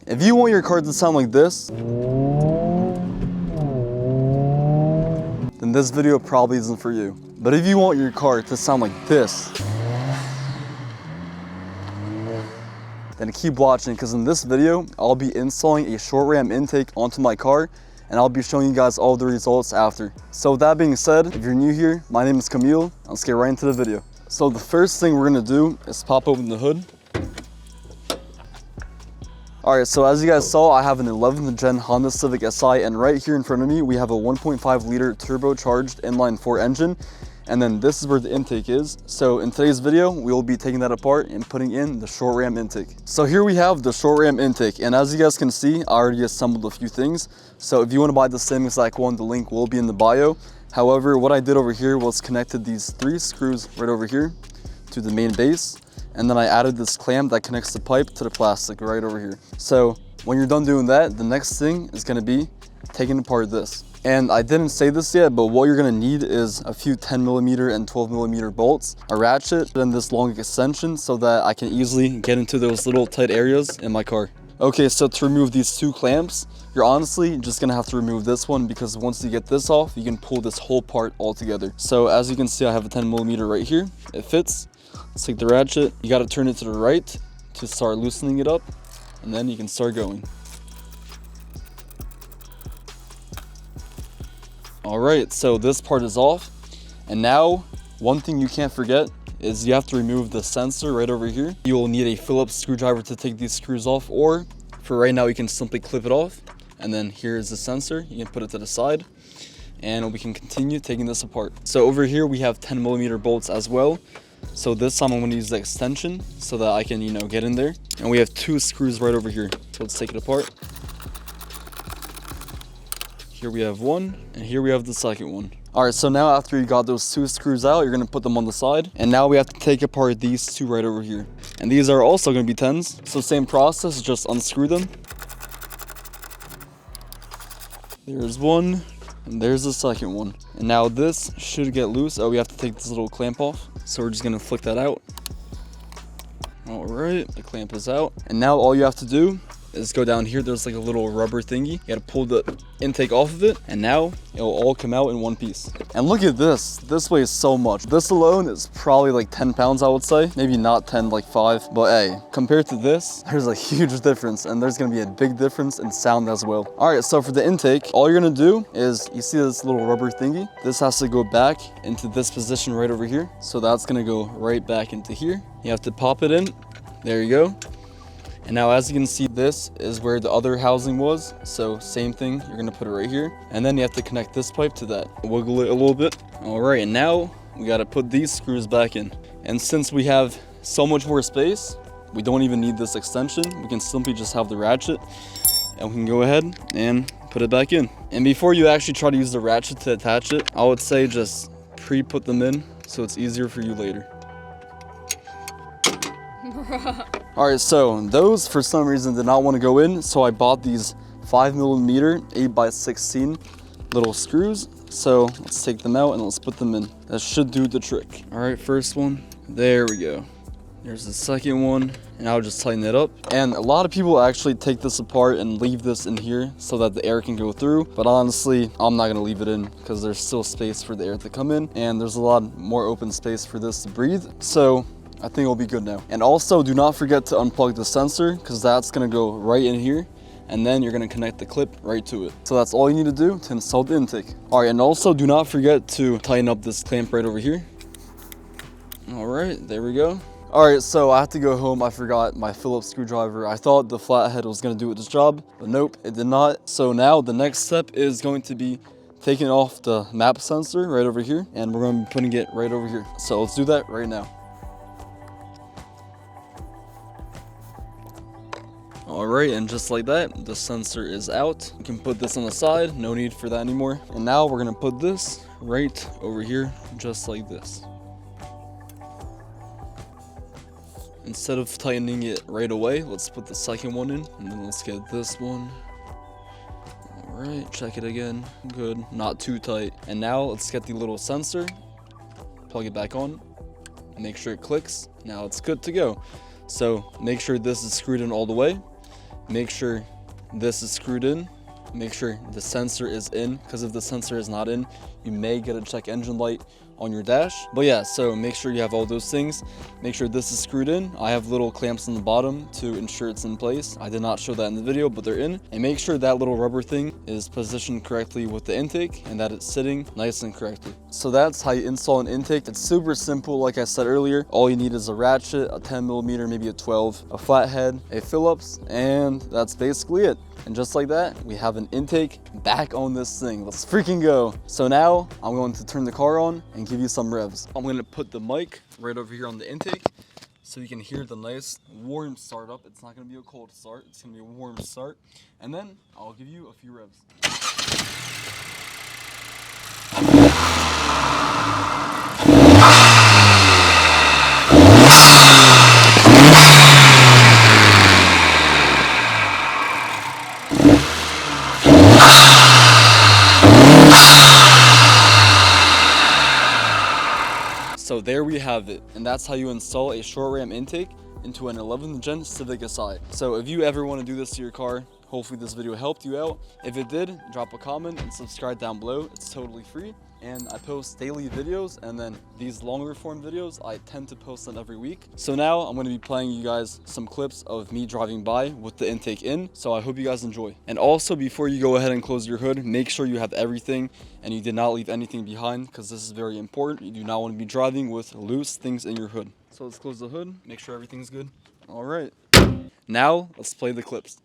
If you want your car to sound like this, then this video probably isn't for you. But if you want your car to sound like this, then keep watching, because in this video, I'll be installing a short ram intake onto my car, and I'll be showing you guys all the results after. So with that being said, if you're new here, my name is Kamil. Let's get right into the video. So the first thing we're gonna do is pop open the hood. All right, so as you guys saw, I have an 11th gen Honda Civic Si, and right here in front of me, we have a 1.5 liter turbocharged inline-4 engine. And then this is where the intake is. So in today's video, we will be taking that apart and putting in the short ram intake. So here we have the short ram intake. And as you guys can see, I already assembled a few things. So if you want to buy the same exact one, the link will be in the bio. However, what I did over here was connected these 3 screws right over here to the main base. And then I added this clamp that connects the pipe to the plastic right over here. So when you're done doing that, the next thing is going to be taking apart this. And I didn't say this yet, but what you're gonna need is a few 10mm and 12mm bolts, a ratchet, and this long extension so that I can easily get into those little tight areas in my car. Okay, so to remove these 2 clamps, you're honestly just gonna have to remove this one, because once you get this off, you can pull this whole part all together. So as you can see, I have a 10mm right here. It fits. Let's take the ratchet. You gotta turn it to the right to start loosening it up, and then you can start going. All right, so this part is off. And now, one thing you can't forget is you have to remove the sensor right over here. You will need a Phillips screwdriver to take these screws off, or for right now, you can simply clip it off. And then here's the sensor. You can put it to the side, and we can continue taking this apart. So over here, we have 10mm bolts as well. So this time I'm gonna use the extension so that I can, get in there. And we have 2 screws right over here. So let's take it apart. Here we have one, and here we have the second one. All right, so now after you got those 2 screws out, you're gonna put them on the side. And now we have to take apart these 2 right over here. And these are also gonna be 10s. So same process, just unscrew them. There's one, and there's the second one. And now this should get loose. Oh, we have to take this little clamp off. So we're just gonna flick that out. All right, the clamp is out. And now all you have to do is go down here. There's like a little rubber thingy. You gotta pull the intake off of it, and now it'll all come out in one piece. And look at this. This weighs so much. This alone is probably like 10 pounds, I would say. Maybe not 10, like 5. But hey, compared to this, there's a huge difference, and there's gonna be a big difference in sound as well. All right, so for the intake, all you're gonna do is, you see this little rubber thingy? This has to go back into this position right over here. So that's gonna go right back into here. You have to pop it in. There you go. And now as you can see, this is where the other housing was. So same thing, you're gonna put it right here. And then you have to connect this pipe to that. Wiggle it a little bit. All right, and now we gotta put these screws back in. And since we have so much more space, we don't even need this extension. We can simply just have the ratchet, and we can go ahead and put it back in. And before you actually try to use the ratchet to attach it, I would say just pre-put them in so it's easier for you later. All right, so those for some reason did not want to go in, so I bought these 5mm 8x16 little screws. So let's take them out and let's put them in. That should do the trick. All right, first one, there we go. There's the second one, and I'll just tighten it up. And a lot of people actually take this apart and leave this in here so that the air can go through. But honestly, I'm not gonna leave it in because there's still space for the air to come in, and there's a lot more open space for this to breathe. So I think it'll be good now. And also do not forget to unplug the sensor, because that's gonna go right in here, and then you're gonna connect the clip right to it. So that's all you need to do to install the intake. All right, and also do not forget to tighten up this clamp right over here. All right, there we go. All right, so I have to go home. I forgot my Phillips screwdriver. I thought the flathead was gonna do its job, but nope, it did not. So now the next step is going to be taking off the map sensor right over here, and we're gonna be putting it right over here. So let's do that right now. All right, and just like that, the sensor is out. You can put this on the side, no need for that anymore. And now we're gonna put this right over here, just like this. Instead of tightening it right away, let's put the second one in, and then let's get this one. All right, check it again, good, not too tight. And now let's get the little sensor, plug it back on, make sure it clicks. Now it's good to go. So make sure this is screwed in all the way. make sure this is screwed in. Make sure the sensor is in, because if the sensor is not in, you may get a check engine light on your dash. But yeah, so make sure you have all those things. Make sure this is screwed in. I have little clamps on the bottom to ensure it's in place. I did not show that in the video, but they're in. And make sure that little rubber thing is positioned correctly with the intake and that it's sitting nice and correctly. So that's how you install an intake. It's super simple. Like I said earlier, all you need is a ratchet, a 10mm, maybe a 12, a flathead, a Phillips, and that's basically it. And just like that, we have an intake back on this thing. Let's freaking go. So now I'm going to turn the car on and give you some revs. I'm going to put the mic right over here on the intake so you can hear the nice warm startup. It's not going to be a cold start. It's going to be a warm start. And then I'll give you a few revs. So there we have it, and that's how you install a short ram intake into an 11th gen Civic Si. So if you ever want to do this to your car, hopefully this video helped you out. If it did, drop a comment and subscribe down below. It's totally free. And I post daily videos, and then these longer form videos, I tend to post them every week. So now I'm going to be playing you guys some clips of me driving by with the intake in. So I hope you guys enjoy. And also, before you go ahead and close your hood, make sure you have everything and you did not leave anything behind, because this is very important. You do not want to be driving with loose things in your hood. So let's close the hood, make sure everything's good. All right, now let's play the clips.